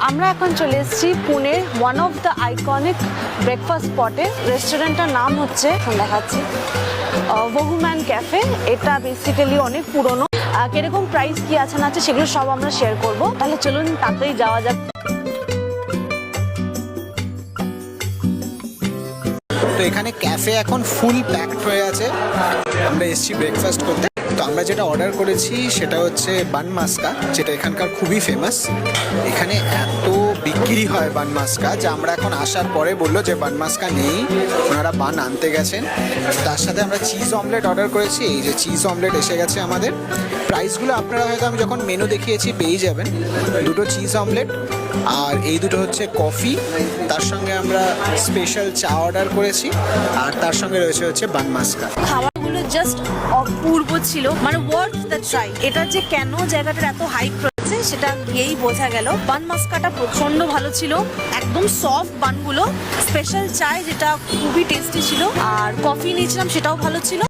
আমরা এখন চলে এসেছি পুনের one of the iconic breakfast স্পটে। রেস্টুরেন্টটার নাম হচ্ছে, দেখাচ্ছি, বহুম্যান ক্যাফে। এটা বেসিক্যালি অনেক পুরনো। কিরকম প্রাইস কি আছে না আছে সেগুলো সব আমরা শেয়ার করব। তাহলে চলুন তাড়াতাড়ি যাওয়া যাক। তো এখানে ক্যাফে এখন ফুল প্যাকড হয়ে আছে। আমরা এসেছি ব্রেকফাস্ট করতে। তো আমরা যেটা অর্ডার করেছি সেটা হচ্ছে বান মাস্কা, যেটা এখানকার খুবই ফেমাস। এখানে এত বিক্রি হয় বান মাস্কা যে আমরা এখন আসার পরে বললো যে বান মাস্কা নেই, ওনারা বান আনতে গেছেন। তার সাথে আমরা চিজ অমলেট অর্ডার করেছি। এই যে চিজ অমলেট এসে গেছে আমাদের। প্রাইসগুলো আপনারা হয়তো আমি যখন মেনু দেখিয়েছি পেয়ে যাবেন। দুটো চিজ অমলেট আর এই দুটো হচ্ছে কফি, তার সঙ্গে আমরা স্পেশাল চা অর্ডার করেছি, আর তার সঙ্গে রয়েছে হচ্ছে বান মাস্কা। খাবারগুলো জাস্ট অপূর্ব ছিল, মানে ওয়ার্থ দ্য ট্রাই। এটা যে কেন জায়গাটার এত হাইপ রয়েছে সেটা গিয়েই বোঝা গেল। বান মাস্কাটা প্রচন্ড ভালো ছিল, একদম সফট বানগুলো। স্পেশাল চায় যেটা খুবই টেস্টি ছিল, আর কফি নিয়েছিলাম সেটাও ভালো ছিল।